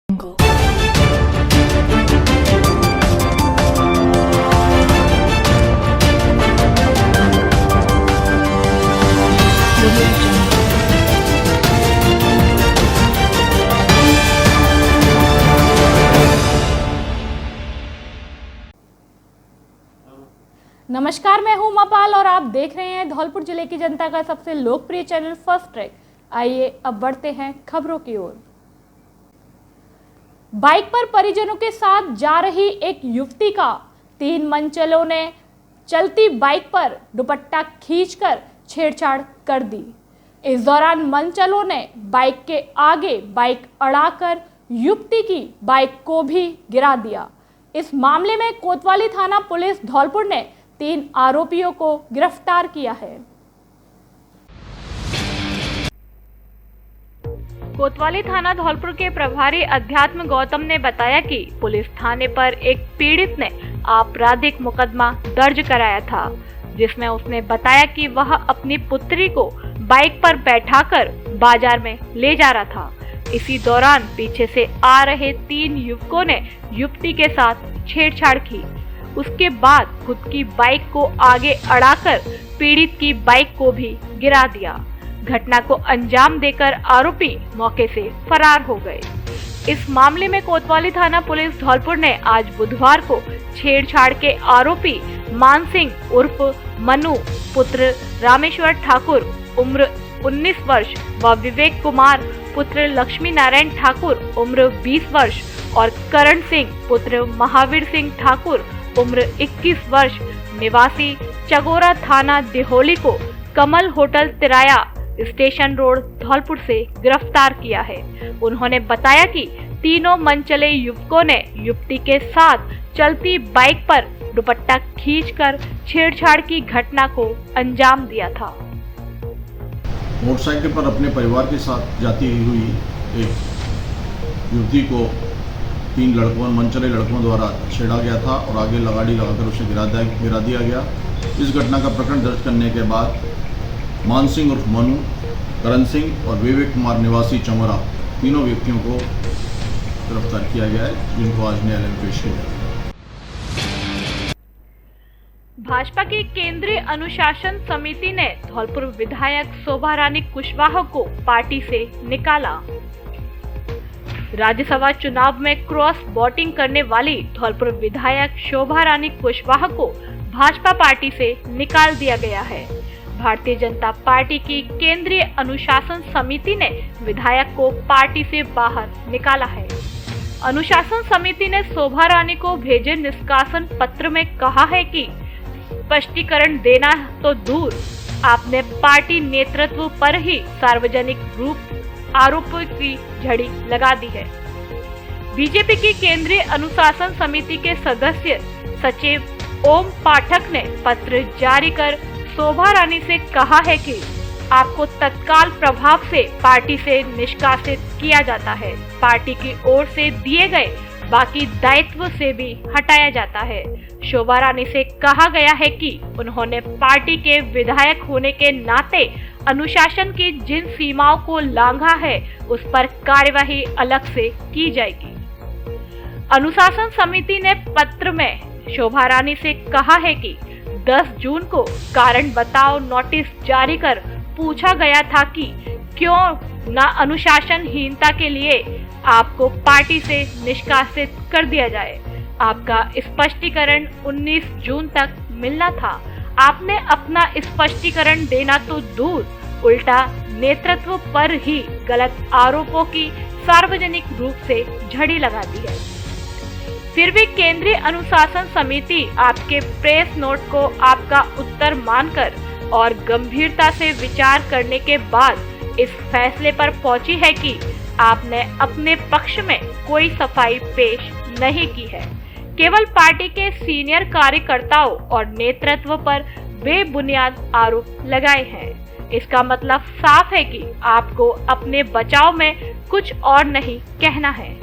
नमस्कार, मैं हूं उमापाल और आप देख रहे हैं धौलपुर जिले की जनता का सबसे लोकप्रिय चैनल फर्स्ट ट्रैक। आइए अब बढ़ते हैं खबरों की ओर। बाइक पर परिजनों के साथ जा रही एक युवती का 3 मनचलों ने चलती बाइक पर दुपट्टा खींचकर छेड़छाड़ कर दी। इस दौरान मनचलों ने बाइक के आगे बाइक अड़ाकर युवती की बाइक को भी गिरा दिया। इस मामले में कोतवाली थाना पुलिस धौलपुर ने 3 आरोपियों को गिरफ्तार किया है। कोतवाली थाना धौलपुर के प्रभारी अध्यात्म गौतम ने बताया कि पुलिस थाने पर एक पीड़ित ने आपराधिक मुकदमा दर्ज कराया था, जिसमें उसने बताया कि वह अपनी पुत्री को बाइक पर बैठाकर बाजार में ले जा रहा था। इसी दौरान पीछे से आ रहे 3 युवकों ने युवती के साथ छेड़छाड़ की। उसके बाद खुद की बाइक को आगे अड़ाकर पीड़ित की बाइक को भी गिरा दिया। घटना को अंजाम देकर आरोपी मौके से फरार हो गए। इस मामले में कोतवाली थाना पुलिस धौलपुर ने आज बुधवार को छेड़छाड़ के आरोपी मान सिंह उर्फ मनु पुत्र रामेश्वर ठाकुर उम्र 19 वर्ष व विवेक कुमार पुत्र लक्ष्मी नारायण ठाकुर उम्र 20 वर्ष और करण सिंह पुत्र महावीर सिंह ठाकुर उम्र 21 वर्ष निवासी चगोरा थाना दिहोली को कमल होटल तिराया स्टेशन रोड धौलपुर से गिरफ्तार किया है। उन्होंने बताया कि तीनों मनचले युवकों ने युवती के साथ चलती बाइक पर दुपट्टा खींचकर छेड़छाड़ की घटना को अंजाम दिया था। मोटरसाइकिल पर अपने परिवार के साथ जाती हुई एक युवती को 3 मनचले लड़कों द्वारा छेड़ा गया था और आगे गाड़ी लगाकर उसे गिरा दिया गया। इस घटना का प्रकरण दर्ज करने के बाद मान सिंह उर्फ मनु, करण सिंह और विवेक कुमार निवासी चमोरा तीनों व्यक्तियों को गिरफ्तार किया गया है, जिनको आज न्यायालय में पेश किया जाएगा। भाजपा की केंद्रीय अनुशासन समिति ने धौलपुर विधायक शोभा रानी कुशवाहा को पार्टी से निकाला। राज्यसभा चुनाव में क्रॉस वोटिंग करने वाली धौलपुर विधायक शोभा रानी कुशवाहा को भाजपा पार्टी से निकाल दिया गया है। भारतीय जनता पार्टी की केंद्रीय अनुशासन समिति ने विधायक को पार्टी से बाहर निकाला है। अनुशासन समिति ने शोभा रानी को भेजे निष्कासन पत्र में कहा है कि स्पष्टीकरण देना तो दूर, आपने पार्टी नेतृत्व पर ही सार्वजनिक रूप आरोपों की झड़ी लगा दी है। बीजेपी की केंद्रीय अनुशासन समिति के सदस्य सचिव ओम पाठक ने पत्र जारी कर शोभा रानी से कहा है कि आपको तत्काल प्रभाव से पार्टी से निष्कासित किया जाता है। पार्टी की ओर से दिए गए बाकी दायित्व से भी हटाया जाता है। शोभा रानी से कहा गया है कि उन्होंने पार्टी के विधायक होने के नाते अनुशासन की जिन सीमाओं को लांघा है उस पर कार्यवाही अलग से की जाएगी। अनुशासन समिति ने पत्र में शोभा रानी से कहा है कि 10 जून को कारण बताओ नोटिस जारी कर पूछा गया था कि क्यों न अनुशासनहीनता के लिए आपको पार्टी से निष्कासित कर दिया जाए। आपका स्पष्टीकरण 19 जून तक मिलना था। आपने अपना स्पष्टीकरण देना तो दूर, उल्टा नेतृत्व पर ही गलत आरोपों की सार्वजनिक रूप से झड़ी लगा दी है। फिर भी केंद्रीय अनुशासन समिति आपके प्रेस नोट को आपका उत्तर मानकर और गंभीरता से विचार करने के बाद इस फैसले पर पहुंची है कि आपने अपने पक्ष में कोई सफाई पेश नहीं की है। केवल पार्टी के सीनियर कार्यकर्ताओं और नेतृत्व पर बेबुनियाद आरोप लगाए हैं। इसका मतलब साफ है कि आपको अपने बचाव में कुछ और नहीं कहना है।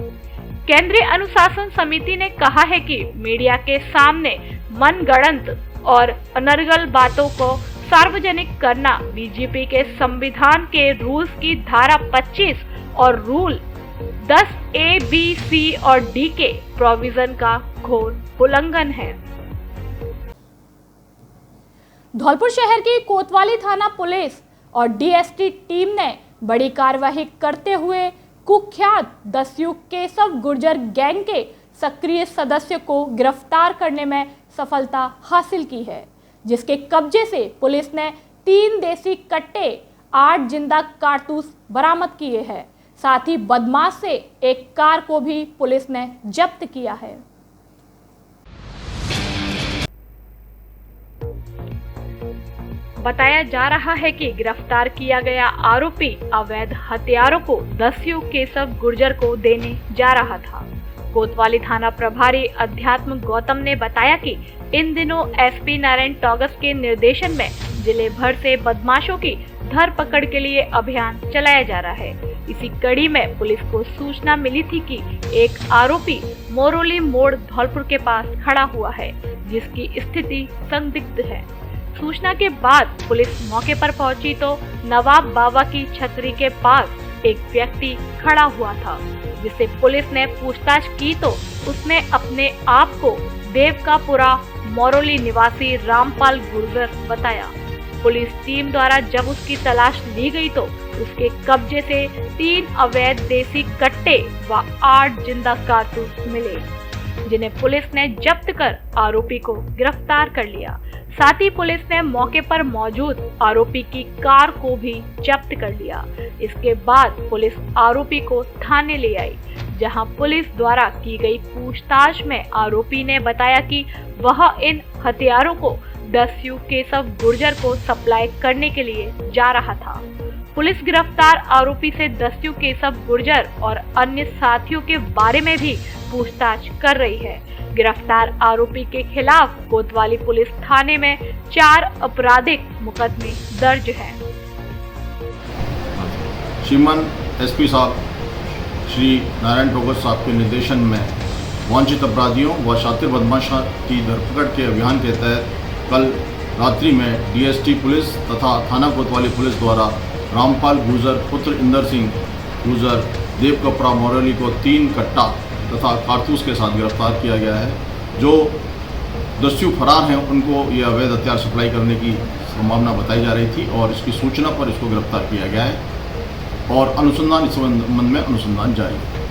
केंद्रीय अनुशासन समिति ने कहा है कि मीडिया के सामने मनगढ़ंत और अनर्गल बातों को सार्वजनिक करना बीजेपी के संविधान के रूल्स की धारा 25 और रूल 10 A, B, C और D के प्रोविजन का घोर उल्लंघन है। धौलपुर शहर की कोतवाली थाना पुलिस और डीएसटी टीम ने बड़ी कार्यवाही करते हुए कुख्यात दस्यु केशव गुर्जर गैंग के सक्रिय सदस्य को गिरफ्तार करने में सफलता हासिल की है, जिसके कब्जे से पुलिस ने 3 देसी कट्टे, 8 जिंदा कारतूस बरामद किए हैं। साथ ही बदमाश से एक कार को भी पुलिस ने जब्त किया है। बताया जा रहा है कि गिरफ्तार किया गया आरोपी अवैध हथियारों को दस्यु केशव गुर्जर को देने जा रहा था। कोतवाली थाना प्रभारी अध्यात्म गौतम ने बताया कि इन दिनों एसपी नारायण टॉगस के निर्देशन में जिले भर से बदमाशों की धरपकड़ के लिए अभियान चलाया जा रहा है। इसी कड़ी में पुलिस को सूचना मिली थी कि एक आरोपी मोरोली मोड़ धौलपुर के पास खड़ा हुआ है, जिसकी स्थिति संदिग्ध है। सूचना के बाद पुलिस मौके पर पहुंची तो नवाब बाबा की छतरी के पास एक व्यक्ति खड़ा हुआ था, जिससे पुलिस ने पूछताछ की तो उसने अपने आप को देवकापुरा मोरोली निवासी रामपाल गुर्जर बताया। पुलिस टीम द्वारा जब उसकी तलाश ली गई तो उसके कब्जे से 3 अवैध देसी कट्टे व 8 जिंदा कारतूस मिले, जिन्हें पुलिस ने जब्त कर आरोपी को गिरफ्तार कर लिया। साथ ही पुलिस ने मौके पर मौजूद आरोपी की कार को भी जब्त कर लिया। इसके बाद पुलिस आरोपी को थाने ले आई, जहां पुलिस द्वारा की गई पूछताछ में आरोपी ने बताया कि वह इन हथियारों को दस्यु केशव गुर्जर को सप्लाई करने के लिए जा रहा था। पुलिस गिरफ्तार आरोपी से दस्यु केशव गुर्जर और अन्य साथियों के बारे में भी पूछताछ कर रही है। गिरफ्तार आरोपी के खिलाफ कोतवाली पुलिस थाने में 4 आपराधिक मुकदमे दर्ज हैं। श्रीमान एसपी साहब श्री नारायण टॉगस साहब के निर्देशन में वांछित अपराधियों व शातिर बदमाशों की धरपकड़ के अभियान के तहत कल रात्रि में डीएसटी पुलिस तथा थाना कोतवाली पुलिस द्वारा रामपाल गुर्जर पुत्र इंदर सिंह गुर्जर देवकपुरा मोरोली को 3 कट्टा तथा कारतूस के साथ गिरफ्तार किया गया है। जो दस्यु फरार हैं उनको ये अवैध हथियार सप्लाई करने की संभावना बताई जा रही थी और इसकी सूचना पर इसको गिरफ्तार किया गया है और अनुसंधान इस संबंध में अनुसंधान जारी है।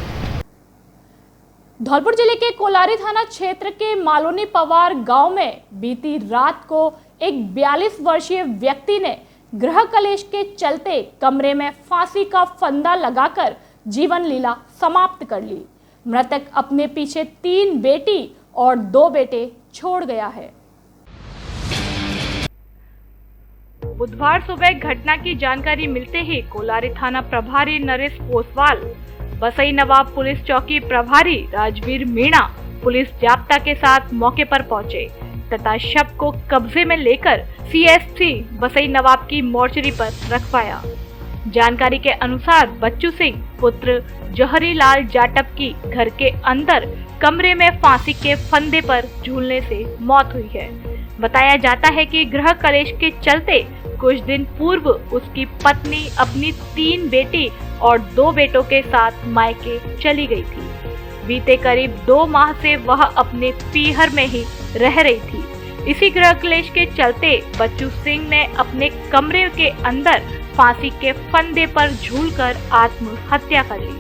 धौलपुर जिले के कोलारी थाना क्षेत्र के मालोनी पवार गांव में बीती रात को एक 42 वर्षीय व्यक्ति ने गृह कलेश के चलते कमरे में फांसी का फंदा लगाकर जीवन लीला समाप्त कर ली। मृतक अपने पीछे 3 बेटी और 2 बेटे छोड़ गया है। बुधवार सुबह घटना की जानकारी मिलते ही कोलारी थाना प्रभारी नरेश पोसवाल, बसई नवाब पुलिस चौकी प्रभारी राजवीर मीणा पुलिस जाब्ता के साथ मौके पर पहुंचे तथा शव को कब्जे में लेकर सीएससी बसई नवाब की मोर्चरी पर रखवाया। जानकारी के अनुसार बच्चू सिंह पुत्र जौहरी लाल जाटव की घर के अंदर कमरे में फांसी के फंदे पर झूलने से मौत हुई है। बताया जाता है कि गृह कलेश के चलते कुछ दिन पूर्व उसकी पत्नी अपनी 3 बेटी और 2 बेटों के साथ मायके चली गई थी। बीते करीब 2 माह से वह अपने पीहर में ही रह रही थी। इसी गृह क्लेश के चलते बच्चू सिंह ने अपने कमरे के अंदर फांसी के फंदे पर झूलकर आत्महत्या कर ली।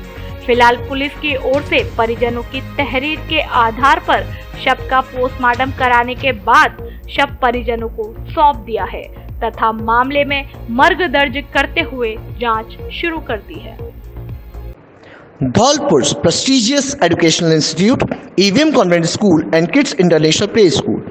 फिलहाल पुलिस की ओर से परिजनों की तहरीर के आधार पर शव का पोस्टमार्टम कराने के बाद शव परिजनों को सौंप दिया है तथा मामले में मर्ग दर्ज करते हुए जांच शुरू कर दी है। Dholpur's prestigious educational institute, EVM Convent School and Kids International Play School,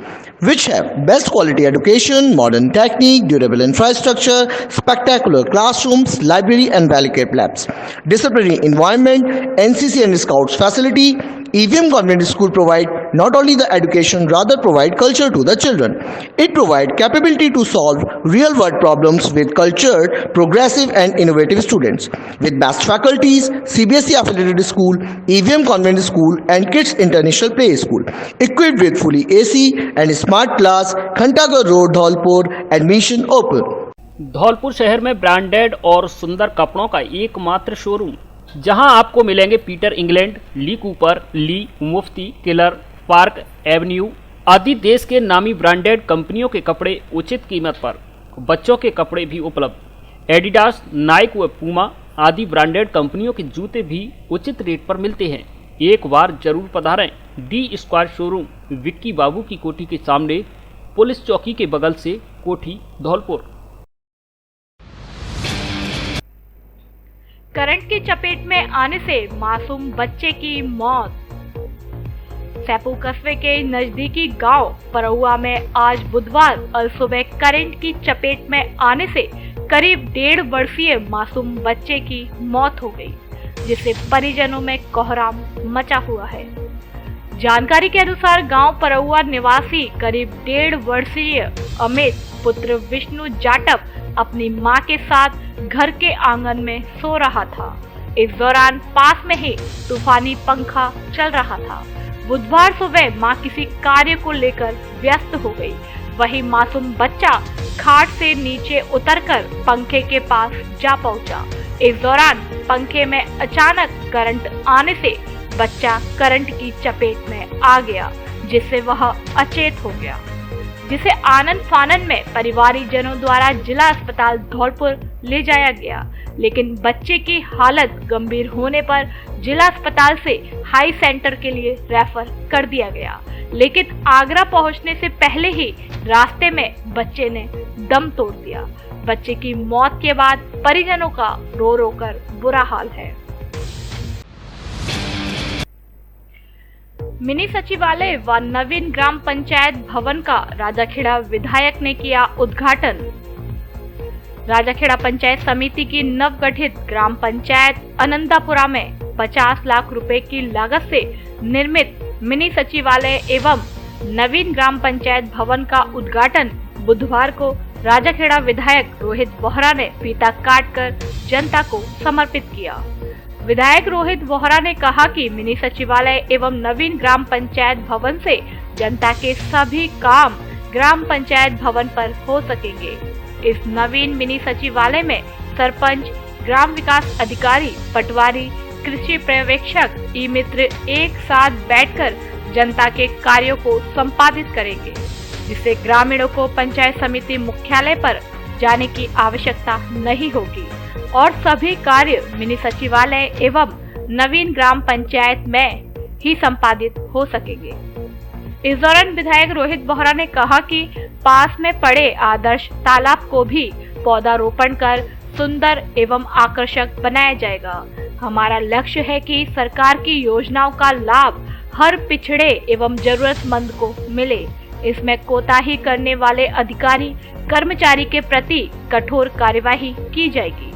which have best quality education, modern technique, durable infrastructure, spectacular classrooms, library and well-equipped labs, disciplinary environment, NCC and Scouts facility. EVM Convent School provide not only the education, rather provide culture to the children. It provide capability to solve real-world problems with cultured, progressive and innovative students. With best faculties, CBSE affiliated school, EVM Convent School and Kids International Play School, equipped with fully AC and smart class, Khantagar Road, Dholpur, admission open. Dholpur शहर में branded और सुंदर कपड़ों का एकमात्र showroom जहां आपको मिलेंगे पीटर इंग्लैंड, ली कूपर, ली, मुफ्ती, किलर, पार्क एवेन्यू आदि देश के नामी ब्रांडेड कंपनियों के कपड़े उचित कीमत पर। बच्चों के कपड़े भी उपलब्ध। एडिडास, नाइक व पूमा आदि ब्रांडेड कंपनियों के जूते भी उचित रेट पर मिलते हैं। एक बार जरूर पधारें। डी स्क्वायर शोरूम, विक्की बाबू की कोठी के सामने, पुलिस चौकी के बगल से, कोठी, धौलपुर। करंट की चपेट में आने से मासूम बच्चे की मौत। सैपू कस्बे के नजदीकी गांव परौआ में आज बुधवार अलसुबह करंट की चपेट में आने से करीब 1.5 वर्षीय मासूम बच्चे की मौत हो गई, जिससे परिजनों में कोहराम मचा हुआ है। जानकारी के अनुसार गांव परौआ निवासी करीब 1.5 वर्षीय अमित पुत्र विष्णु जाटव अपनी मां के साथ घर के आंगन में सो रहा था। इस दौरान पास में ही तूफानी पंखा चल रहा था। बुधवार सुबह मां किसी कार्य को लेकर व्यस्त हो गई। वहीं मासूम बच्चा खाट से नीचे उतरकर पंखे के पास जा पहुंचा। इस दौरान पंखे में अचानक करंट आने से बच्चा करंट की चपेट में आ गया, जिससे वह अचेत हो गया, जिसे आनन फानन में परिवारीजनों द्वारा जिला अस्पताल धौलपुर ले जाया गया, लेकिन बच्चे की हालत गंभीर होने पर जिला अस्पताल से हाई सेंटर के लिए रेफर कर दिया गया, लेकिन आगरा पहुंचने से पहले ही रास्ते में बच्चे ने दम तोड़ दिया। बच्चे की मौत के बाद परिजनों का रो रो कर बुरा हाल है। मिनी सचिवालय व नवीन ग्राम पंचायत भवन का राजाखेड़ा विधायक ने किया उद्घाटन। राजाखेड़ा पंचायत समिति की नवगठित ग्राम पंचायत अनंदापुरा में 50 लाख रुपए की लागत से निर्मित मिनी सचिवालय एवं नवीन ग्राम पंचायत भवन का उद्घाटन बुधवार को राजाखेड़ा विधायक रोहित बोहरा ने फीता काटकर जनता को समर्पित किया। विधायक रोहित बोहरा ने कहा कि मिनी सचिवालय एवं नवीन ग्राम पंचायत भवन से जनता के सभी काम ग्राम पंचायत भवन पर हो सकेंगे। इस नवीन मिनी सचिवालय में सरपंच, ग्राम विकास अधिकारी, पटवारी, कृषि पर्यवेक्षक, ई मित्र एक साथ बैठकर जनता के कार्यों को संपादित करेंगे, जिससे ग्रामीणों को पंचायत समिति मुख्यालय पर जाने की आवश्यकता नहीं होगी और सभी कार्य मिनी सचिवालय एवं नवीन ग्राम पंचायत में ही संपादित हो सकेंगे। इस दौरान विधायक रोहित बोहरा ने कहा कि पास में पड़े आदर्श तालाब को भी पौधारोपण कर सुंदर एवं आकर्षक बनाया जाएगा। हमारा लक्ष्य है कि सरकार की योजनाओं का लाभ हर पिछड़े एवं जरूरतमंद को मिले। इसमें कोताही करने वाले अधिकारी कर्मचारी के प्रति कठोर कार्यवाही की जाएगी।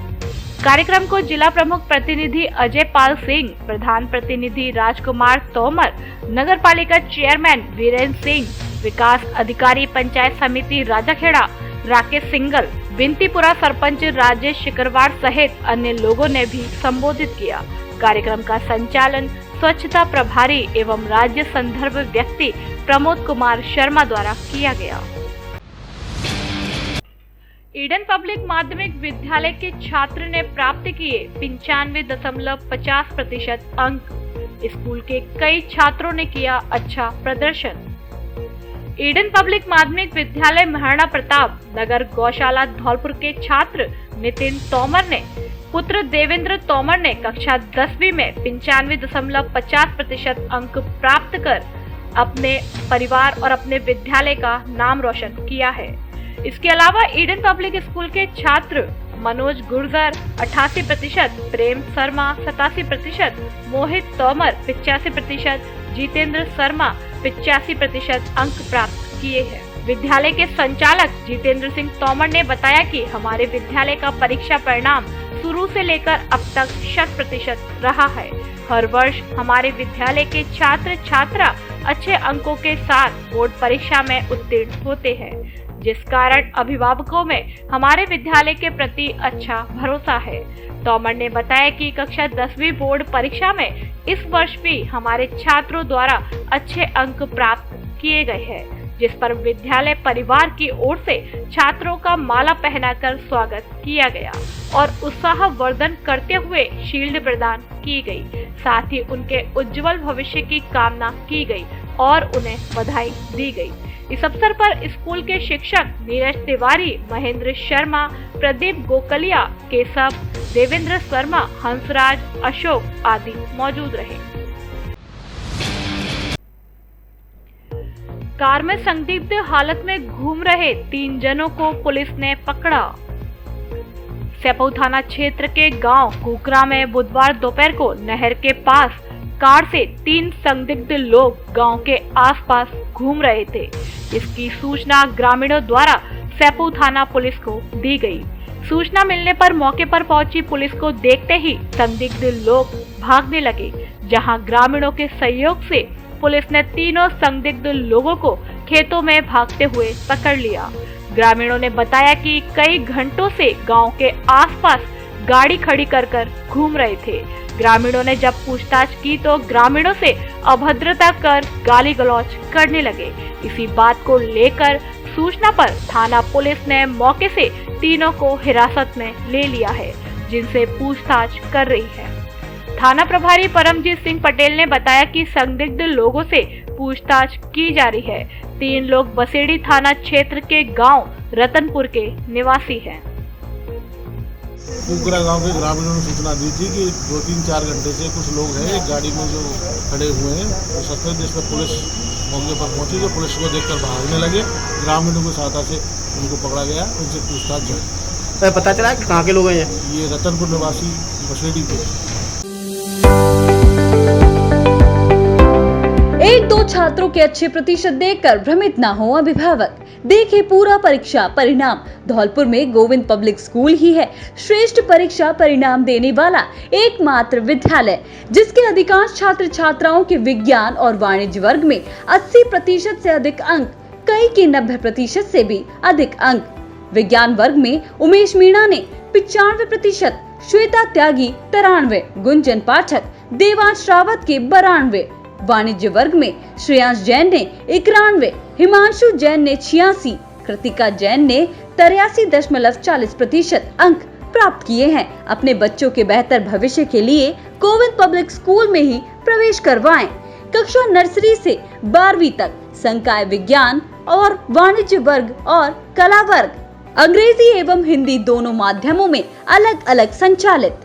कार्यक्रम को जिला प्रमुख प्रतिनिधि अजय पाल सिंह, प्रधान प्रतिनिधि राजकुमार तोमर, नगर पालिका चेयरमैन वीरेंद्र सिंह, विकास अधिकारी पंचायत समिति राजाखेड़ा राकेश सिंगल, बिंतीपुरा सरपंच राजेश शिकरवार सहित अन्य लोगों ने भी संबोधित किया। कार्यक्रम का संचालन स्वच्छता प्रभारी एवं राज्य संदर्भ व्यक्ति प्रमोद कुमार शर्मा द्वारा किया गया। ईडन पब्लिक माध्यमिक विद्यालय के छात्र ने प्राप्त किए 95.50% अंक। स्कूल के कई छात्रों ने किया अच्छा प्रदर्शन। ईडन पब्लिक माध्यमिक विद्यालय महाराणा प्रताप नगर गौशाला धौलपुर के छात्र नितिन तोमर ने पुत्र देवेंद्र तोमर ने कक्षा 10वीं में 95.50% अंक प्राप्त कर अपने परिवार और अपने विद्यालय का नाम रोशन किया है। इसके अलावा ईडन पब्लिक स्कूल के छात्र मनोज गुर्जर 88%, प्रेम शर्मा 87%, मोहित तोमर 85%, जितेंद्र शर्मा 85% अंक प्राप्त किए हैं। विद्यालय के संचालक जितेंद्र सिंह तोमर ने बताया कि हमारे विद्यालय का परीक्षा परिणाम शुरू से लेकर अब तक 100% रहा है। हर वर्ष हमारे विद्यालय के छात्र छात्रा अच्छे अंकों के साथ बोर्ड परीक्षा में उत्तीर्ण होते हैं, जिस कारण अभिभावकों में हमारे विद्यालय के प्रति अच्छा भरोसा है। तोमर ने बताया कि कक्षा 10वीं बोर्ड परीक्षा में इस वर्ष भी हमारे छात्रों द्वारा अच्छे अंक प्राप्त किए गए हैं। जिस पर विद्यालय परिवार की ओर से छात्रों का माला पहनाकर स्वागत किया गया और उत्साहवर्धन करते हुए शील्ड प्रदान की गई। साथ ही उनके उज्जवल भविष्य की कामना की गई और उन्हें बधाई दी गई। इस अवसर पर स्कूल के शिक्षक नीरज तिवारी, महेंद्र शर्मा, प्रदीप गोकलिया, केशव, देवेंद्र शर्मा, हंसराज, अशोक आदि मौजूद रहे। कार में संदिग्ध हालत में घूम रहे 3 जनों को पुलिस ने पकड़ा। सेपऊ थाना क्षेत्र के गांव कुकरा में बुधवार दोपहर को नहर के पास कार से 3 संदिग्ध लोग गांव के आसपास घूम रहे थे। इसकी सूचना ग्रामीणों द्वारा सेपऊ थाना पुलिस को दी गई। सूचना मिलने पर मौके पर पहुंची पुलिस को देखते ही संदिग्ध लोग भागने लगे, जहां ग्रामीणों के सहयोग से पुलिस ने तीनों संदिग्ध लोगों को खेतों में भागते हुए पकड़ लिया। ग्रामीणों ने बताया कि कई घंटों से गांव के आसपास गाड़ी खड़ी कर घूम रहे थे। ग्रामीणों ने जब पूछताछ की तो ग्रामीणों से अभद्रता कर गाली गलौज करने लगे। इसी बात को लेकर सूचना पर थाना पुलिस ने मौके से तीनों को हिरासत में ले लिया है, जिनसे पूछताछ कर रही है। थाना प्रभारी परमजीत सिंह पटेल ने बताया कि संदिग्ध लोगों से पूछताछ की जा रही है। 3 लोग बसेड़ी थाना क्षेत्र के गांव रतनपुर के निवासी हैं। कुकरा गांव के ग्रामीणों ने सूचना दी थी कि 2-3-4 घंटे से कुछ लोग हैं एक गाड़ी में जो खड़े हुए हैं, तो सत्तर जिस पर पुलिस मौके पर पहुंची तो पुलिस को देखकर भागने लगे। ग्रामीणों की सहायता से उनको पकड़ा गया, उनसे पूछताछ जारी। पता चला कि कहाँ के लोग हैं ये रतनपुर निवासी बसेड़ी के। 1-2 छात्रों के अच्छे प्रतिशत देखकर भ्रमित ना हो अभिभावक। देखे पूरा परीक्षा परिणाम। धौलपुर में गोविंद पब्लिक स्कूल ही है श्रेष्ठ परीक्षा परिणाम देने वाला एकमात्र विद्यालय, जिसके अधिकांश छात्र छात्राओं के विज्ञान और वाणिज्य वर्ग में 80% से अधिक अंक, कई के 90% से भी अधिक अंक। विज्ञान वर्ग में उमेश मीणा ने 95%, श्वेता त्यागी 93, गुंजन पाठक, देवांश रावत के 92, वाणिज्य वर्ग में श्रेयांश जैन ने 91, हिमांशु जैन ने 86, कृतिका जैन ने 83.40% अंक प्राप्त किए हैं। अपने बच्चों के बेहतर भविष्य के लिए गोविंद पब्लिक स्कूल में ही प्रवेश करवाएं। कक्षा नर्सरी से 12वीं तक संकाय विज्ञान और वाणिज्य वर्ग और कला वर्ग, अंग्रेजी एवं हिंदी दोनों माध्यमों में अलग अलग संचालित।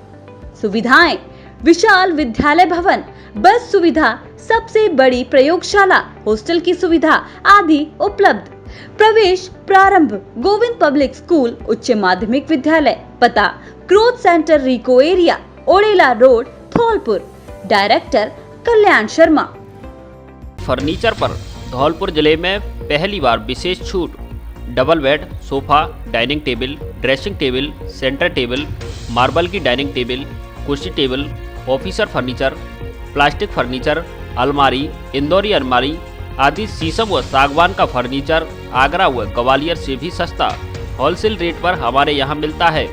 सुविधाएं: विशाल विद्यालय भवन, बस सुविधा, सबसे बड़ी प्रयोगशाला, हॉस्टल की सुविधा आदि उपलब्ध। प्रवेश प्रारंभ गोविंद पब्लिक स्कूल उच्च माध्यमिक विद्यालय। पता growth centre RIICO area, Odela road, Dholpur. Director Kalyan Sharma. Furniture पर धौलपुर जिले में पहली बार विशेष छूट। Double bed, sofa, dining table, dressing table, centre table, marble की डाइनिंग टेबल, कुर्सी table, officer furniture, plastic furniture, अलमारी, इंदौरी अलमारी आदि शीशम व सागवान का फर्नीचर आगरा व ग्वालियर से भी सस्ता होलसेल रेट पर हमारे यहाँ मिलता है।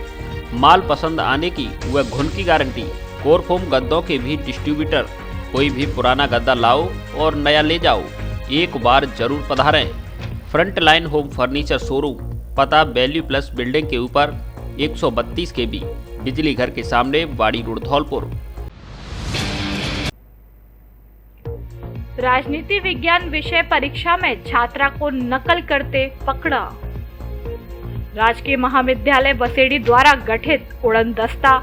माल पसंद आने की व घुन की गारंटी। कोरफोम गद्दों के भी डिस्ट्रीब्यूटर। कोई भी पुराना गद्दा लाओ और नया ले जाओ, एक बार जरूर पधारें। Front line home furniture showroom, पता वैल्यू प्लस बिल्डिंग के ऊपर 132 kb, बिजली घर के सामने, वाड़ी रोड, धौलपुर। राजनीति विज्ञान विषय परीक्षा में छात्रा को नकल करते पकड़ा। राजकीय महाविद्यालय बसेड़ी द्वारा गठित उड़न दस्ता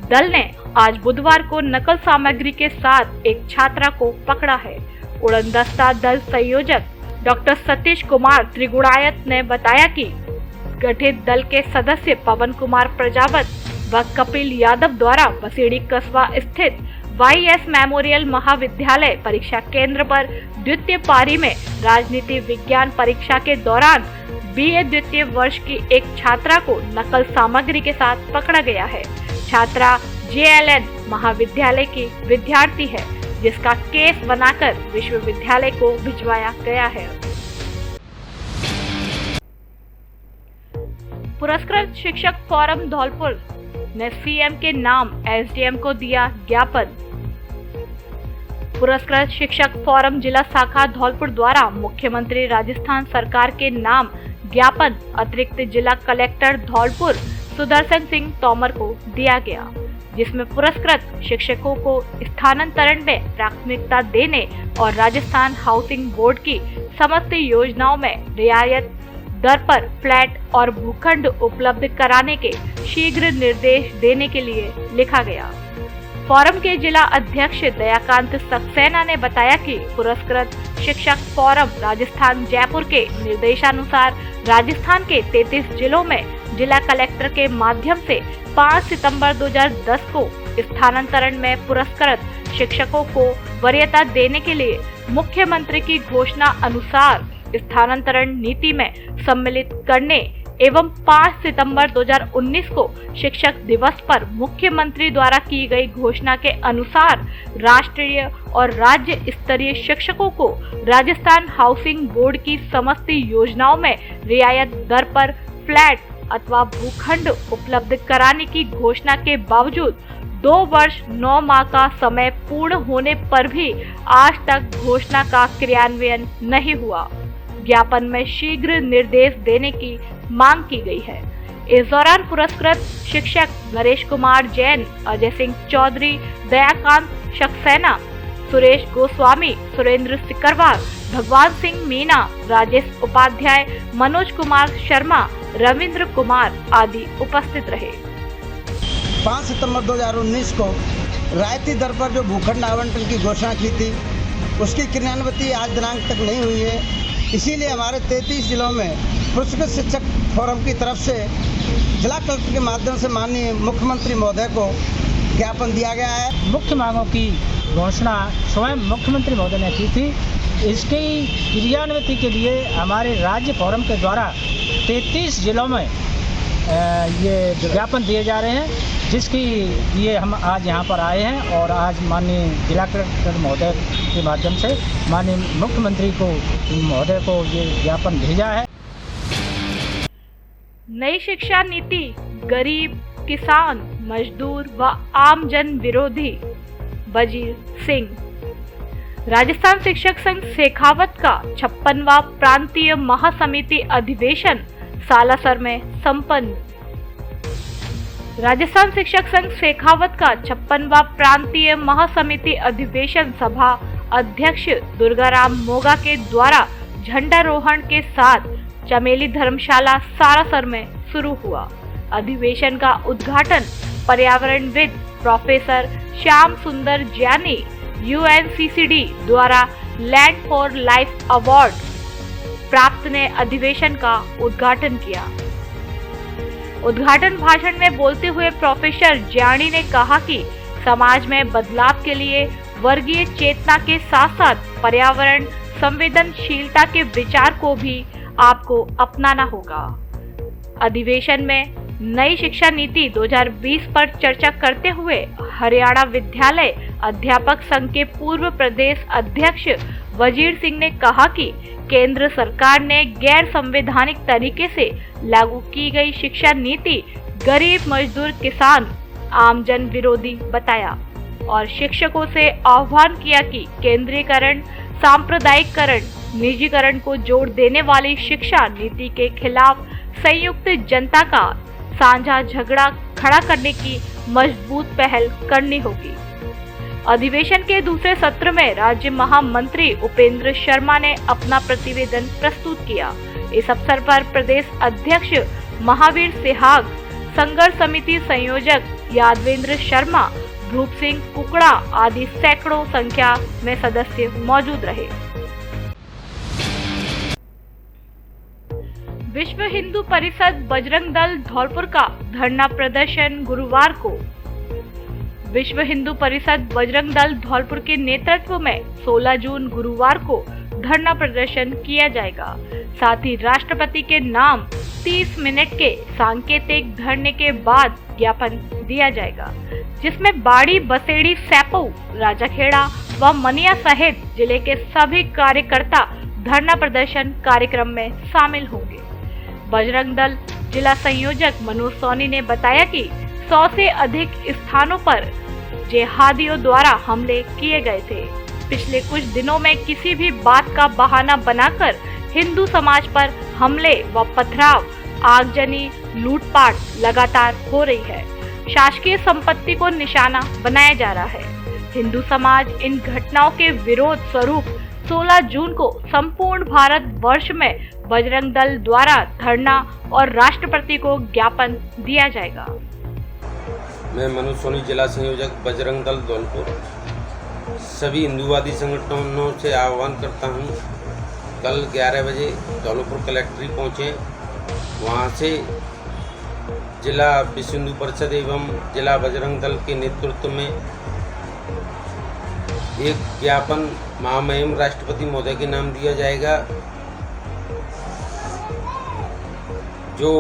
दल ने आज बुधवार को नकल सामग्री के साथ एक छात्रा को पकड़ा है। उड़न दस्ता दल संयोजक डॉक्टर सतीश कुमार त्रिगुणायत ने बताया कि गठित दल के सदस्य पवन कुमार प्रजापत व कपिल यादव द्वारा बसेड़ी कस्बा स्थित YS मेमोरियल महाविद्यालय परीक्षा केंद्र पर द्वितीय पारी में राजनीति विज्ञान परीक्षा के दौरान BA द्वितीय वर्ष की एक छात्रा को नकल सामग्री के साथ पकड़ा गया है। छात्रा JLN महाविद्यालय की विद्यार्थी है, जिसका केस बनाकर विश्वविद्यालय को भिजवाया गया है। पुरस्कृत शिक्षक फोरम धौलपुर ने CM के नाम SDM को दिया ज्ञापन। पुरस्कृत शिक्षक फोरम जिला शाखा धौलपुर द्वारा मुख्यमंत्री राजस्थान सरकार के नाम ज्ञापन अतिरिक्त जिला कलेक्टर धौलपुर सुदर्शन सिंह तोमर को दिया गया, जिसमें पुरस्कृत शिक्षकों को स्थानांतरण में प्राथमिकता देने और राजस्थान हाउसिंग बोर्ड की समस्त योजनाओं में रियायत दर पर फ्लैट और भूखंड उपलब्ध कराने के शीघ्र निर्देश देने के लिए लिखा गया। फोरम के जिला अध्यक्ष दयाकांत सक्सेना ने बताया कि पुरस्कृत शिक्षक फोरम राजस्थान जयपुर के निर्देशानुसार राजस्थान के 33 जिलों में जिला कलेक्टर के माध्यम से 5 सितंबर 2010 को स्थानांतरण में पुरस्कृत शिक्षकों को वरीयता देने के लिए मुख्यमंत्री की घोषणा अनुसार स्थानांतरण नीति में सम्मिलित करने एवं 5 सितंबर 2019 को शिक्षक दिवस पर मुख्यमंत्री द्वारा की गई घोषणा के अनुसार राष्ट्रीय और राज्य स्तरीय शिक्षकों को राजस्थान हाउसिंग बोर्ड की समस्त योजनाओं में रियायत दर पर फ्लैट अथवा भूखंड उपलब्ध कराने की घोषणा के बावजूद 2 वर्ष 9 माह का समय पूर्ण होने पर भी आज तक घोषणा का क्रियान्वयन नहीं हुआ। ज्ञापन में शीघ्र निर्देश देने की मांग की गई है। इस दौरान पुरस्कृत शिक्षक नरेश कुमार जैन, अजय सिंह चौधरी, दयाकांत सक्सेना, सुरेश गोस्वामी, सुरेंद्र सिकरवार, भगवान सिंह मीना, राजेश उपाध्याय, मनोज कुमार शर्मा, रविंद्र कुमार आदि उपस्थित रहे। 5 सितंबर 2019 को रियायती दर पर जो भूखंड आवंटन की घोषणा की थी उसकी क्रियान्विति आज दिनांक तक नहीं हुई है। इसीलिए हमारे 33 जिलों में पुरस्कृत शिक्षक फोरम की तरफ से जिला कलेक्टर के माध्यम से माननीय मुख्यमंत्री महोदय को ज्ञापन दिया गया है। मुख्य मांगों की घोषणा स्वयं मुख्यमंत्री महोदय ने की थी। इसकी क्रियान्विति के लिए हमारे राज्य फोरम के द्वारा 33 जिलों में ये ज्ञापन दिए जा रहे हैं, जिसकी लिए हम आज यहाँ पर आए हैं और आज माननीय जिला कलेक्टर महोदय के माध्यम से माननीय मुख्यमंत्री को महोदय को ये ज्ञापन भेजा है। नई शिक्षा नीति गरीब, किसान, मजदूर व आम जन विरोधी। वजीर सिंह। राजस्थान शिक्षक संघ शेखावत का 56वां प्रांतीय महासमिति अधिवेशन सालासर में संपन्न। राजस्थान शिक्षक संघ शेखावत का 56वां प्रांतीय महासमिति अधिवेशन सभा अध्यक्ष दुर्गाराम मोगा के द्वारा झंडारोहण के साथ चमेली धर्मशाला सालासर में शुरू हुआ। अधिवेशन का उद्घाटन पर्यावरणविद प्रोफेसर श्याम सुंदर ज्ञानी UNCCD द्वारा लैंड फॉर लाइफ अवार्ड प्राप्त ने अधिवेशन का उद्घाटन किया। उद्घाटन भाषण में बोलते हुए प्रोफेसर ज्ञानी ने कहा कि समाज में बदलाव के लिए वर्गीय चेतना के साथ साथ पर्यावरण संवेदनशीलता के विचार को भी आपको अपनाना होगा। अधिवेशन में नई शिक्षा नीति 2020 पर चर्चा करते हुए हरियाणा विद्यालय अध्यापक संघ के पूर्व प्रदेश अध्यक्ष वजीर सिंह ने कहा कि केंद्र सरकार ने गैर संवैधानिक तरीके से लागू की गई शिक्षा नीति गरीब, मजदूर, किसान, आम जन विरोधी बताया और शिक्षकों से आह्वान किया कि केंद्रीकरण, सांप्रदायिकरण, निजीकरण को जोड़ देने वाली शिक्षा नीति के खिलाफ संयुक्त जनता का साझा झगड़ा खड़ा करने की मजबूत पहल करनी होगी। अधिवेशन के दूसरे सत्र में राज्य महामंत्री उपेंद्र शर्मा ने अपना प्रतिवेदन प्रस्तुत किया। इस अवसर पर प्रदेश अध्यक्ष महावीर सिहाग, संघर्ष समिति संयोजक यादवेंद्र शर्मा, ध्रुव सिंह कुकड़ा आदि सैकड़ों संख्या में सदस्य मौजूद रहे। विश्व हिंदू परिषद बजरंग दल धौलपुर का धरना प्रदर्शन गुरुवार को। विश्व हिंदू परिषद बजरंग दल धौलपुर के नेतृत्व में 16 जून गुरुवार को धरना प्रदर्शन किया जाएगा। साथ ही राष्ट्रपति के नाम 30 मिनट के सांकेतिक धरने के बाद ज्ञापन दिया जाएगा, जिसमें बाड़ी, बसेड़ी, सैपऊ, राजाखेड़ा व मनिया सहित जिले के सभी कार्यकर्ता धरना प्रदर्शन कार्यक्रम में शामिल होंगे। बजरंग दल जिला संयोजक मनोज सोनी ने बताया कि 100 से अधिक स्थानों पर जिहादियों द्वारा हमले किए गए थे। पिछले कुछ दिनों में किसी भी बात का बहाना बनाकर हिंदू समाज पर हमले व पथराव, आगजनी, लूटपाट लगातार हो रही है। शासकीय संपत्ति को निशाना बनाया जा रहा है। हिंदू समाज इन घटनाओं के विरोध स्वरूप 16 जून को संपूर्ण भारत वर्ष में बजरंग दल द्वारा धरना और राष्ट्रपति को ज्ञापन दिया जाएगा। मैं मनोज सोनी, जिला संयोजक बजरंग दल धौलपुर, सभी हिंदूवादी संगठनों से आह्वान करता हूं, कल 11 बजे धौलपुर कलेक्ट्रेट पहुंचे। वहां से जिला विश्व हिंदू परिषद एवं जिला बजरंग दल के नेतृत्व में एक ज्ञापन महामहिम राष्ट्रपति महोदय के नाम दिया जाएगा, जो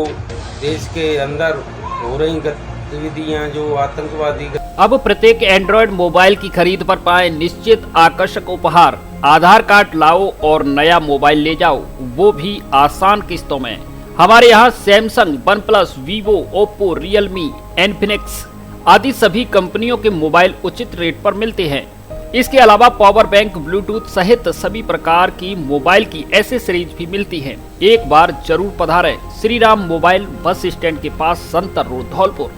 देश के अंदर हो रही गतिविधियां, जो आतंकवादी। अब प्रत्येक एंड्रॉयड मोबाइल की खरीद पर पाएं निश्चित आकर्षक उपहार। आधार कार्ड लाओ और नया मोबाइल ले जाओ, वो भी आसान किस्तों में। हमारे यहाँ Samsung, OnePlus, Vivo, Oppo, Realme, Infinix आदि सभी कंपनियों के मोबाइल उचित रेट पर मिलते हैं। इसके अलावा पावर बैंक, ब्लूटूथ सहित सभी प्रकार की मोबाइल की एसेसरीज भी मिलती हैं। एक बार जरूर पधारें Shri Ram mobile, bus stand के पास, संतर रोड, धौलपुर।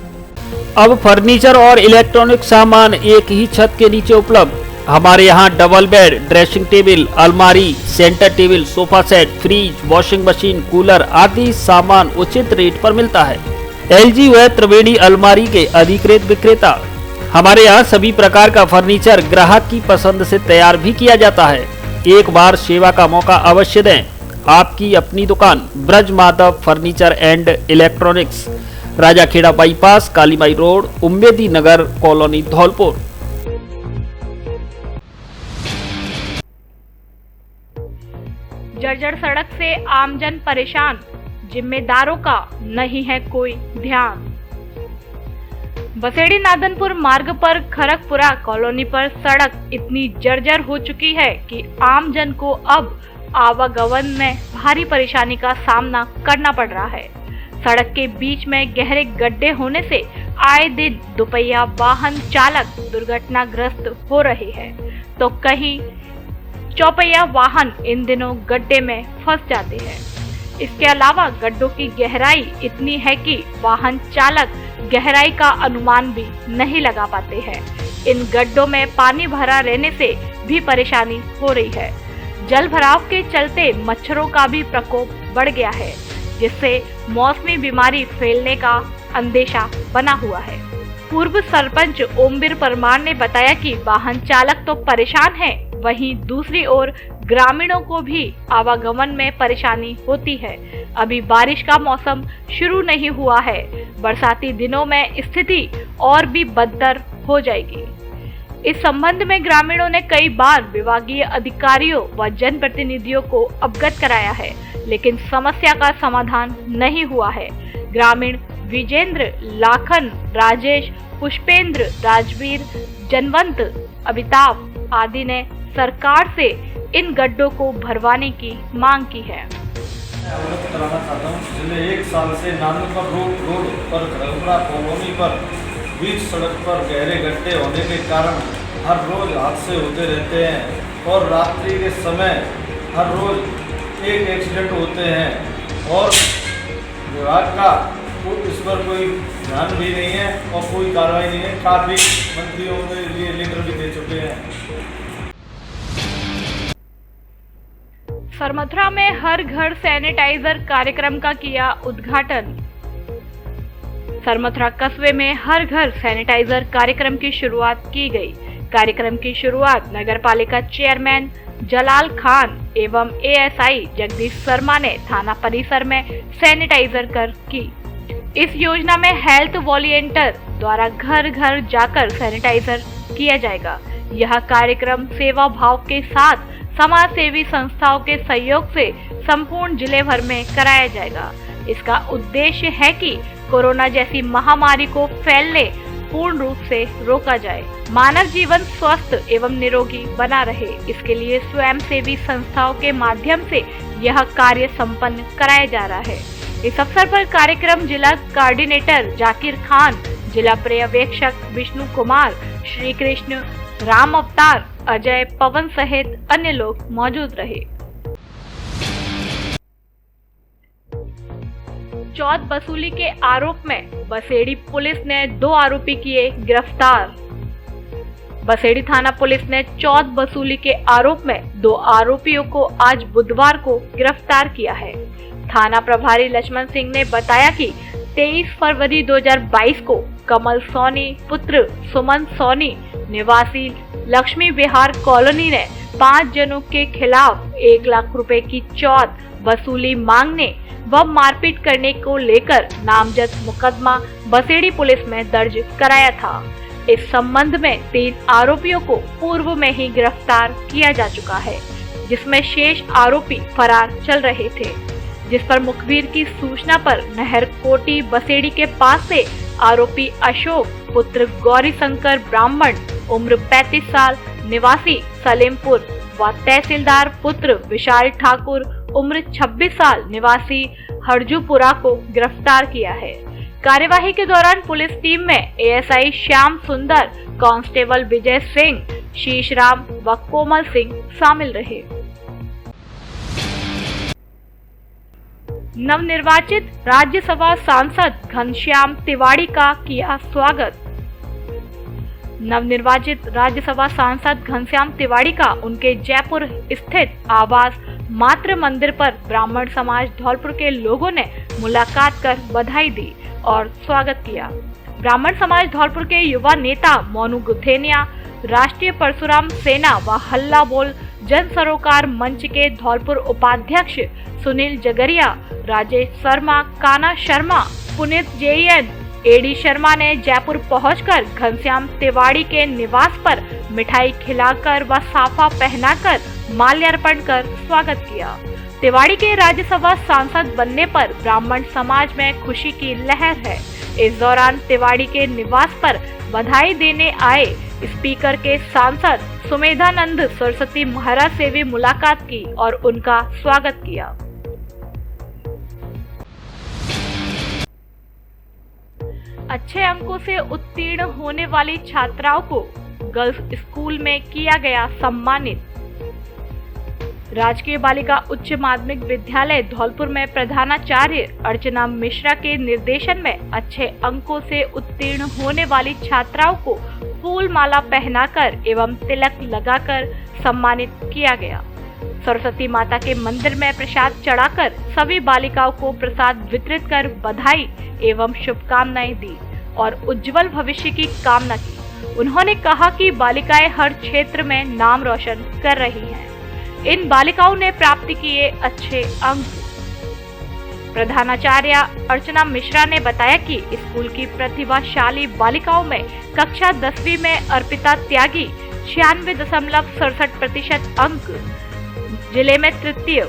अब फर्नीचर और इलेक्ट्रॉनिक सामान एक ही छत के नीचे उपलब्ध। हमारे यहाँ डबल बेड, ड्रेसिंग टेबल, अलमारी, centre table, sofa set, fridge, washing machine, cooler आदि सामान उचित रेट पर मिलता है। LG व त्रिवेणी अलमारी के अधिकृत विक्रेता। हमारे यहाँ सभी प्रकार का फर्नीचर ग्राहक की पसंद से तैयार भी किया जाता है। एक बार सेवा का मौका अवश्य दें। आपकी अपनी दुकान Braj Madhav furniture and electronics, Rajakhera bypass, Kalimai road, Ummedi Nagar colony, Dhaulpur. जर्जर सड़क से आमजन परेशान, जिम्मेदारों का नहीं है कोई ध्यान। बसेड़ी नादनपुर मार्ग पर खरकपुरा कॉलोनी पर सड़क इतनी जर्जर हो चुकी है कि आमजन को अब आवागमन में भारी परेशानी का सामना करना पड़ रहा है। सड़क के बीच में गहरे गड्ढे होने से आए दिन दुपहिया वाहन चालक दुर्घटनाग्रस्त हो रहे हैं, तो कहीं चौपहिया वाहन इन दिनों गड्ढे में फंस जाते हैं। इसके अलावा गड्ढों की गहराई इतनी है कि वाहन चालक गहराई का अनुमान भी नहीं लगा पाते हैं। इन गड्ढों में पानी भरा रहने से भी परेशानी हो रही है। जल भराव के चलते मच्छरों का भी प्रकोप बढ़ गया है, जिससे मौसमी बीमारी फैलने का अंदेशा बना हुआ है। पूर्व सरपंच ओमवीर परमार ने बताया कि वाहन चालक तो परेशान है, वहीं दूसरी ओर ग्रामीणों को भी आवागमन में परेशानी होती है। अभी बारिश का मौसम शुरू नहीं हुआ है, बरसाती दिनों में स्थिति और भी बदतर हो जाएगी। इस संबंध में ग्रामीणों ने कई बार विभागीय अधिकारियों व जनप्रतिनिधियों को अवगत कराया है, लेकिन समस्या का समाधान नहीं हुआ है। ग्रामीण विजेंद्र, लाखन, राजेश, पुष्पेंद्र, राजवीर, जनवंत, अमिताभ आदि ने सरकार से इन गड्ढों को भरवाने की मांग की है। अवगत कराना चाहता हूँ, पिछले 1 साल से नादनपुर रोड पर खरकपुरा कॉलोनी पर बीच सड़क पर गहरे गड्ढे होने के कारण हर रोज हादसे होते रहते हैं और रात्रि के समय हर रोज एक एक्सीडेंट होते हैं और विभाग का इस पर कोई ध्यान भी नहीं है और कोई कार्रवाई नहीं है। काफी मंत्रियों ने ये लेटर भी दे चुके हैं। सरमथुरा में हर घर सैनिटाइजर कार्यक्रम का किया उद्घाटन। सरमथुरा कस्बे में हर घर सैनिटाइजर कार्यक्रम की शुरुआत की गई। कार्यक्रम की शुरुआत नगरपालिका चेयरमैन जलाल खान एवं ASI जगदीश शर्मा ने थाना परिसर में सैनिटाइजर कर की। इस योजना में हेल्थ वॉलंटियर द्वारा घर घर जाकर सैनिटाइजर किया जाएगा। यह कार्यक्रम सेवा भाव के साथ समाज सेवी संस्थाओं के सहयोग से संपूर्ण जिले भर में कराया जाएगा। इसका उद्देश्य है कि कोरोना जैसी महामारी को फैलने पूर्ण रूप से रोका जाए, मानव जीवन स्वस्थ एवं निरोगी बना रहे। इसके लिए स्वयंसेवी संस्थाओं के माध्यम से यह कार्य संपन्न कराया जा रहा है। इस अवसर पर कार्यक्रम जिला कोऑर्डिनेटर जाकिर खान, जिला पर्यवेक्षक विष्णु कुमार, श्री कृष्ण, राम अवतार, अजय, पवन सहित अन्य लोग मौजूद रहे। चौथ वसूली के आरोप में बसेड़ी पुलिस ने 2 आरोपी किए गिरफ्तार। बसेड़ी थाना पुलिस ने चौथ वसूली के आरोप में 2 आरोपियों को आज बुधवार को गिरफ्तार किया है। थाना प्रभारी लक्ष्मण सिंह ने बताया कि 23 फरवरी 2022 को कमल सोनी पुत्र सुमन सोनी निवासी लक्ष्मी विहार कॉलोनी ने 5 जनों के खिलाफ 1 लाख रुपए की चौथ वसूली मांगने व मारपीट करने को लेकर नामजद मुकदमा बसेड़ी पुलिस में दर्ज कराया था। इस संबंध में 3 आरोपियों को पूर्व में ही गिरफ्तार किया जा चुका है, जिसमें शेष आरोपी फरार चल रहे थे, जिस पर मुखबिर की सूचना पर नहर कोटी बसेड़ी के पास से आरोपी अशोक पुत्र गौरी शंकर ब्राह्मण उम्र 35 साल निवासी सलेमपुर व तहसीलदार पुत्र विशाल ठाकुर उम्र 26 साल निवासी हरजूपुरा को गिरफ्तार किया है। कार्यवाही के दौरान पुलिस टीम में एएसआई श्याम सुंदर, कांस्टेबल विजय सिंह, शीशराम व कोमल सिंह शामिल रहे। नवनिर्वाचित राज्यसभा सांसद घनश्याम तिवाड़ी का किया स्वागत। नवनिर्वाचित राज्यसभा सांसद घनश्याम तिवाड़ी का उनके जयपुर स्थित आवास मातृ मंदिर पर ब्राह्मण समाज धौलपुर के लोगों ने मुलाकात कर बधाई दी और स्वागत किया। ब्राह्मण समाज धौलपुर के युवा नेता मोनू गुथेनिया, राष्ट्रीय परशुराम सेना व हल्ला बोल जन सरोकार मंच के धौलपुर उपाध्यक्ष सुनील जगरिया, राजेश शर्मा, काना शर्मा, पुनीत जेएन, एडी शर्मा ने जयपुर पहुंचकर घनश्याम तिवाड़ी के निवास पर मिठाई खिलाकर व साफा पहनाकर माल्यार्पण कर स्वागत किया। तिवाड़ी के राज्यसभा सांसद बनने पर ब्राह्मण समाज में खुशी की लहर है। इस दौरान तिवाड़ी के निवास पर बधाई देने आए स्पीकर के सांसद सुमेधानंद सरस्वती महाराज से भी मुलाकात की और उनका स्वागत किया। अच्छे अंकों से उत्तीर्ण होने वाली छात्राओं को गर्ल्स स्कूल में किया गया सम्मानित। राजकीय बालिका उच्च माध्यमिक विद्यालय धौलपुर में प्रधानाचार्य अर्चना मिश्रा के निर्देशन में अच्छे अंकों से उत्तीर्ण होने वाली छात्राओं को फूल माला पहनाकर एवं तिलक लगाकर सम्मानित किया गया। सरस्वती माता के मंदिर में प्रसाद चढ़ाकर सभी बालिकाओं को प्रसाद वितरित कर बधाई एवं शुभकामनाएं दी और उज्जवल भविष्य की कामना की। उन्होंने कहा कि बालिकाएं हर क्षेत्र में नाम रोशन कर रही हैं। इन बालिकाओं ने प्राप्त किए अच्छे अंक। प्रधानाचार्य अर्चना मिश्रा ने बताया कि स्कूल की प्रतिभाशाली बालिकाओं में कक्षा 10वीं में अर्पिता त्यागी 96.67% अंक, जिले में तृतीय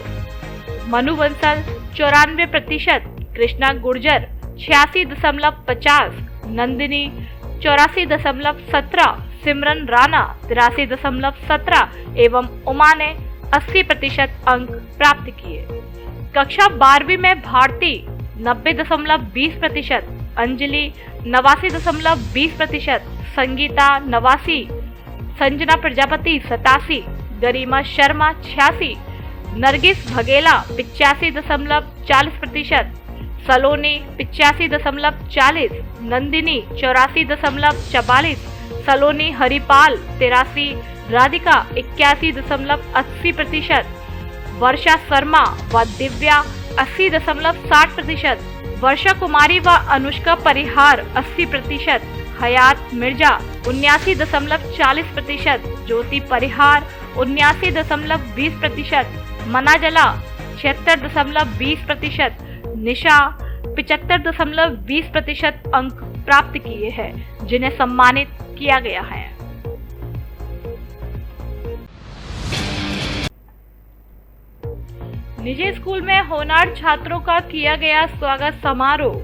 मनु बंसल 94%, कृष्णा गुर्जर 86.50, नंदिनी 84.17, सिमरन राणा 83.17 एवं उमा ने 80% अंक प्राप्त किए। कक्षा 12वीं में भारती 90.20%, अंजलि 89.20%, संगीता 89, संजना प्रजापति 87, गरिमा शर्मा 86, नरगिस भगेला 85.40%, सलोनी 85.40, नंदिनी 84.44, सलोनी हरिपाल 83, राधिका 81.80%, वर्षा शर्मा व दिव्या 80.60%, वर्षा कुमारी व अनुष्का परिहार 80%, हयात मिर्जा 79.40%, ज्योति परिहार 79.20%, मनाजला 76.20%, निशा 75.20% अंक प्राप्त किए हैं, जिन्हें सम्मानित किया गया है। निजी स्कूल में होनहार छात्रों का किया गया स्वागत समारोह।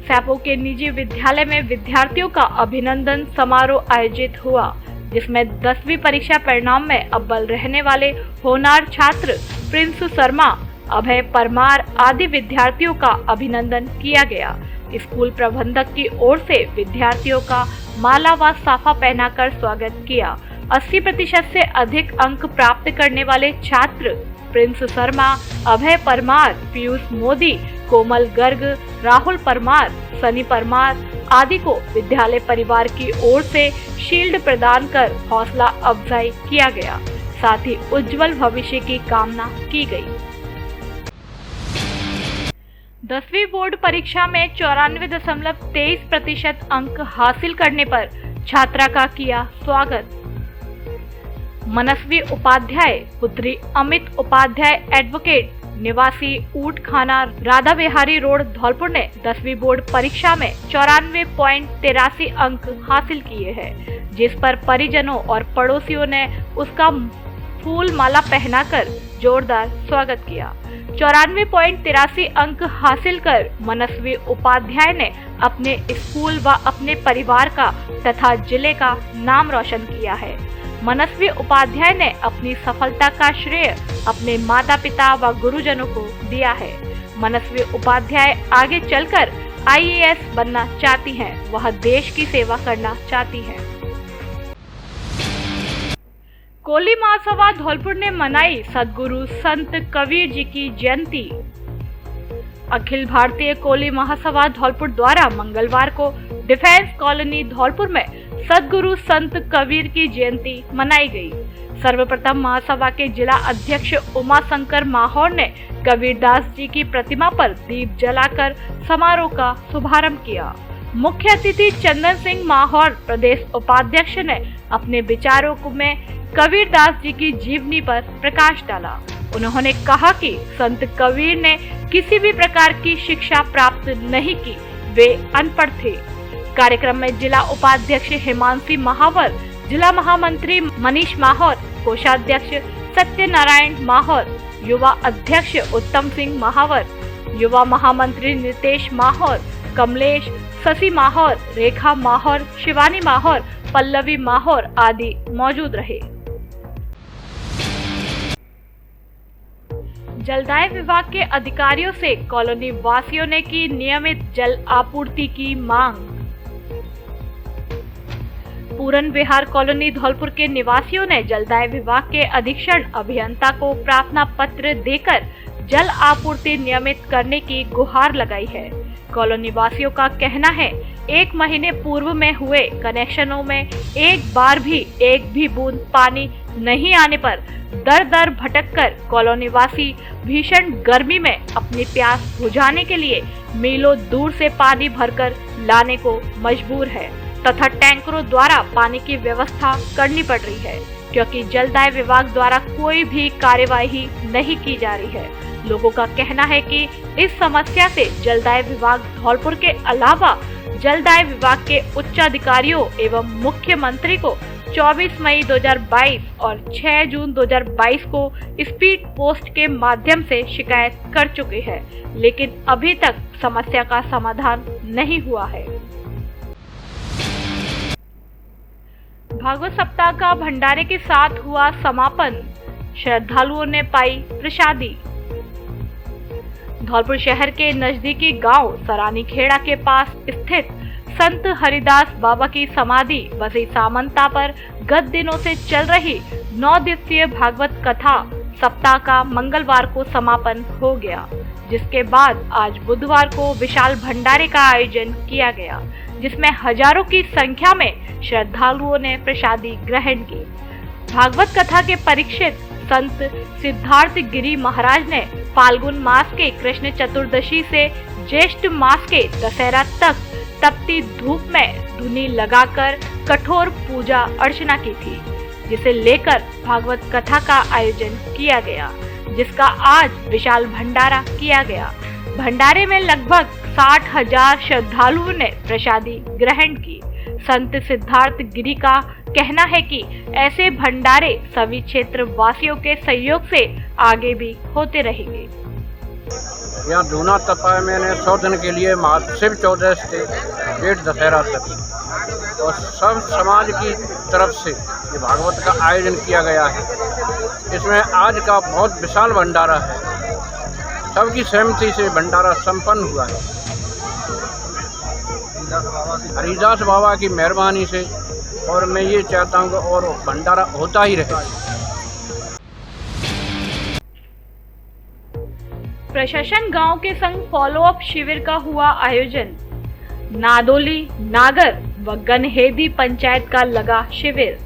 सैपो के निजी विद्यालय में विद्यार्थियों का अभिनंदन समारोह आयोजित हुआ, जिसमें 10वीं परीक्षा परिणाम में अव्वल रहने वाले होनहार छात्र प्रिंस शर्मा, अभय परमार आदि विद्यार्थियों का अभिनंदन किया गया। स्कूल प्रबंधक की ओर से विद्यार्थियों का माला व साफा पहनाकर स्वागत किया। 80% से अधिक अंक प्राप्त करने वाले छात्र प्रिंस शर्मा, अभय परमार, पीयूष मोदी, कोमल गर्ग, राहुल परमार, सनी परमार आदि को विद्यालय परिवार की ओर से शील्ड प्रदान कर हौसला अफजाई किया गया। साथ ही उज्जवल भविष्य की कामना की गई। 10वीं बोर्ड परीक्षा में 94.23% अंक हासिल करने पर छात्रा का किया स्वागत। मनस्वी उपाध्याय पुत्री अमित उपाध्याय एडवोकेट निवासी ऊट खाना राधा बिहारी रोड धौलपुर ने 10वीं बोर्ड परीक्षा में 94.83 अंक हासिल किए हैं, जिस पर परिजनों और पड़ोसियों ने उसका फूल माला पहनाकर जोरदार स्वागत किया। 94.83 अंक हासिल कर मनस्वी उपाध्याय ने अपने स्कूल व अपने परिवार का तथा जिले का नाम रोशन किया है। मनस्वी उपाध्याय ने अपनी सफलता का श्रेय अपने माता पिता व गुरुजनों को दिया है। मनस्वी उपाध्याय आगे चलकर IAS बनना चाहती हैं, वह देश की सेवा करना चाहती हैं। कोली महासभा धौलपुर ने मनाई सद्गुरु संत कबीर जी की जयंती। अखिल भारतीय कोली महासभा धौलपुर द्वारा मंगलवार को डिफेंस कॉलोनी धौलपुर में सद्गुरु संत कबीर की जयंती मनाई गई। सर्वप्रथम महासभा के जिला अध्यक्ष उमा शंकर माहौर ने कबीरदास जी की प्रतिमा पर दीप जलाकर समारोह का शुभारंभ किया। मुख्य अतिथि चंदन सिंह माहौर प्रदेश उपाध्यक्ष ने अपने विचारों में कबीरदास जी की जीवनी पर प्रकाश डाला। उन्होंने कहा कि संत कबीर ने किसी भी प्रकार की शिक्षा प्राप्त नहीं की, वे अनपढ़ थे। कार्यक्रम में जिला उपाध्यक्ष हिमांशी महावर, जिला महामंत्री मनीष माहौर, कोषाध्यक्ष सत्यनारायण माहौर, युवा अध्यक्ष उत्तम सिंह महावर, युवा महामंत्री नितेश माहौर, कमलेश, शशि माहौर, रेखा माहौर, शिवानी माहौर, पल्लवी माहौर आदि मौजूद रहे। जलदाय विभाग के अधिकारियों से कॉलोनी वासियों ने की नियमित जल आपूर्ति की मांग। पूरन विहार कॉलोनी धौलपुर के निवासियों ने जलदाय विभाग के अधीक्षण अभियंता को प्रार्थना पत्र देकर जल आपूर्ति नियमित करने की गुहार लगाई है। कॉलोनी वासियों का कहना है, 1 महीने पूर्व में हुए कनेक्शनों में एक बार भी एक भी बूंद पानी नहीं आने पर दर दर भटक कर कॉलोनी वासी भीषण गर्मी में अपनी प्यास बुझाने के लिए मीलों दूर से पानी भरकर लाने को मजबूर है तथा टैंकरों द्वारा पानी की व्यवस्था करनी पड़ रही है, क्योंकि जलदाय विभाग द्वारा कोई भी कार्यवाही नहीं की जा रही है। लोगों का कहना है कि इस समस्या से जलदाय विभाग धौलपुर के अलावा जलदाय विभाग के उच्च अधिकारियों एवं मुख्यमंत्री को 24 मई 2022 और 6 जून 2022 को स्पीड पोस्ट के माध्यम से शिकायत कर चुके हैं, लेकिन अभी तक समस्या का समाधान नहीं हुआ है। भागवत सप्ताह का भंडारे के साथ हुआ समापन, श्रद्धालुओं ने पाई प्रसादी। धौलपुर शहर के नजदीकी गांव सरानी खेड़ा के पास स्थित संत हरिदास बाबा की समाधि बसी सामंता पर गत दिनों से चल रही 9 दिवसीय भागवत कथा सप्ताह का मंगलवार को समापन हो गया, जिसके बाद आज बुधवार को विशाल भंडारे का आयोजन किया गया, जिसमें हजारों की संख्या में श्रद्धालुओं ने प्रसादी ग्रहण की। भागवत कथा के परीक्षित संत सिद्धार्थ गिरी महाराज ने फाल्गुन मास के कृष्ण चतुर्दशी से ज्येष्ठ मास के दशहरा तक तपती धूप में धुनी लगाकर कठोर पूजा अर्चना की थी, जिसे लेकर भागवत कथा का आयोजन किया गया, जिसका आज विशाल भंडारा किया गया। भंडारे में लगभग 60,000 श्रद्धालुओं ने प्रसादी ग्रहण की। संत सिद्धार्थ गिरी का कहना है कि ऐसे भंडारे सभी क्षेत्र वासियों के सहयोग से आगे भी होते रहेंगे। यहाँ धूना तपा है मैंने 100 दिन के लिए शिव चौदस से डेढ़ दशहरा तक, और सब समाज की तरफ से ये भागवत का आयोजन किया गया है। इसमें आज का बहुत विशाल भंडारा है, सबकी सहमति से भंडारा संपन्न हुआ है। हरिदास बाबा की मेहरबानी से, और मैं ये चाहता हूँ कि और भंडारा होता ही रहे। प्रशासन गांव के संग फॉलोअप शिविर का हुआ आयोजन। नादोली, नागर व गनहेदी पंचायत का लगा शिविर।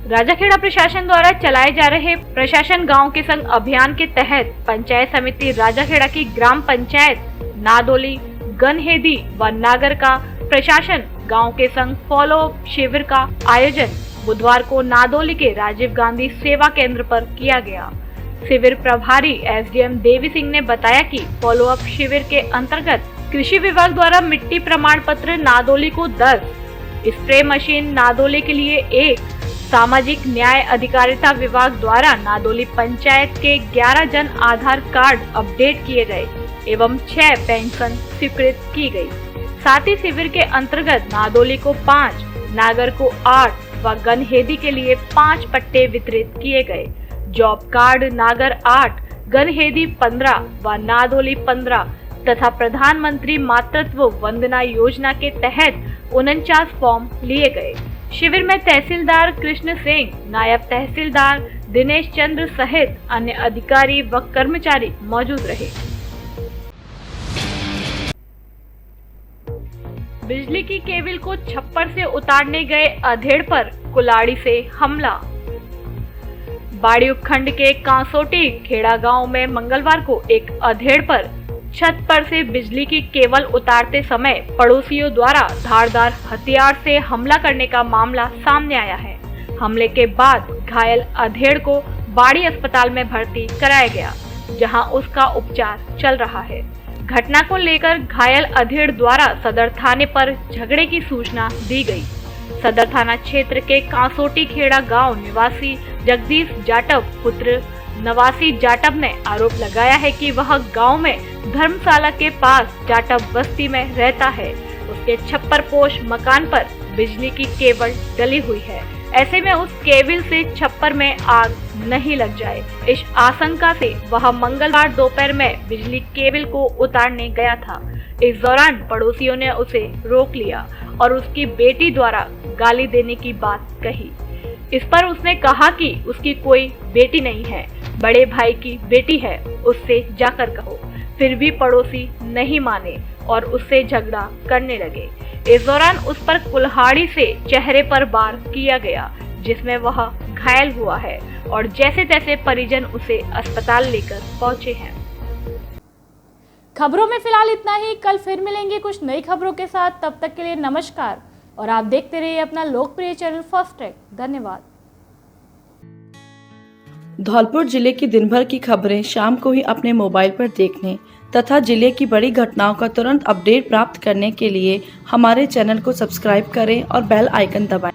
राजाखेड़ा प्रशासन द्वारा चलाए जा रहे प्रशासन गांव के संग अभियान के तहत पंचायत समिति राजाखेड़ा की ग्राम पंचायत नादोली, गनहेदी व नागर का प्रशासन गांव के संग फॉलोअप शिविर का आयोजन बुधवार को नादोली के राजीव गांधी सेवा केंद्र पर किया गया। शिविर प्रभारी एसडीएम देवी सिंह ने बताया कि फॉलोअप शिविर के अंतर्गत कृषि विभाग द्वारा मिट्टी प्रमाण पत्र नादोली को 10, स्प्रे मशीन नादोली के लिए 1, सामाजिक न्याय अधिकारिता विभाग द्वारा नादोली पंचायत के 11 जन आधार कार्ड अपडेट किए गए एवं 6 पेंशन स्वीकृत की गई। साथ ही शिविर के अंतर्गत नादोली को 5, नागर को 8 व गनहेदी के लिए 5 पट्टे वितरित किए गए। जॉब कार्ड नागर 8, गनहेदी 15 व नादोली 15 तथा प्रधानमंत्री मातृत्व वंदना योजना के तहत 49 फॉर्म लिए गए। शिविर में तहसीलदार कृष्ण सिंह, नायब तहसीलदार दिनेश चंद्र सहित अन्य अधिकारी व कर्मचारी मौजूद रहे। बिजली की केबल को छप्पर से उतारने गए अधेड़ पर कुल्हाड़ी से हमला। बाड़ी उपखंड के कांसोटी खेड़ा गांव में मंगलवार को एक अधेड़ पर छत पर से बिजली की केबल उतारते समय पड़ोसियों द्वारा धारदार हथियार से हमला करने का मामला सामने आया है। हमले के बाद घायल अधेड़ को बाड़ी अस्पताल में भर्ती कराया गया, जहां उसका उपचार चल रहा है। घटना को लेकर घायल अधेड़ द्वारा सदर थाने पर झगड़े की सूचना दी गई। सदर थाना क्षेत्र के कांसोटी खेड़ा गांव निवासी जगदीश जाटव पुत्र नवासी जाटव ने आरोप लगाया है कि वह गांव में धर्मशाला के पास जाटव बस्ती में रहता है। उसके छप्परपोश मकान पर बिजली की केबल डली हुई है। ऐसे में उस केबल से छप्पर में आग नहीं लग जाए, इस आशंका से वह मंगलवार दोपहर में बिजली केबल को उतारने गया था। इस दौरान पड़ोसियों ने उसे रोक लिया और उसकी बेटी द्वारा गाली देने की बात कही। इस पर उसने कहा कि उसकी कोई बेटी नहीं है, बड़े भाई की बेटी है, उससे जाकर कहो। फिर भी पड़ोसी नहीं माने और उससे झगड़ा करने लगे। इस दौरान उस पर कुल्हाड़ी से चेहरे पर वार किया गया, जिसमें वह घायल हुआ है और जैसे तैसे परिजन उसे अस्पताल लेकर पहुंचे हैं। खबरों में फिलहाल इतना ही। कल फिर मिलेंगे कुछ नई खबरों के साथ। तब तक के लिए नमस्कार और आप देखते रहिए अपना लोकप्रिय चैनल फर्स्ट ट्रैक। धन्यवाद। धौलपुर जिले की दिन भर की खबरें शाम को ही अपने मोबाइल पर देखने तथा जिले की बड़ी घटनाओं का तुरंत अपडेट प्राप्त करने के लिए हमारे चैनल को सब्सक्राइब करें और बेल आइकन दबाएं।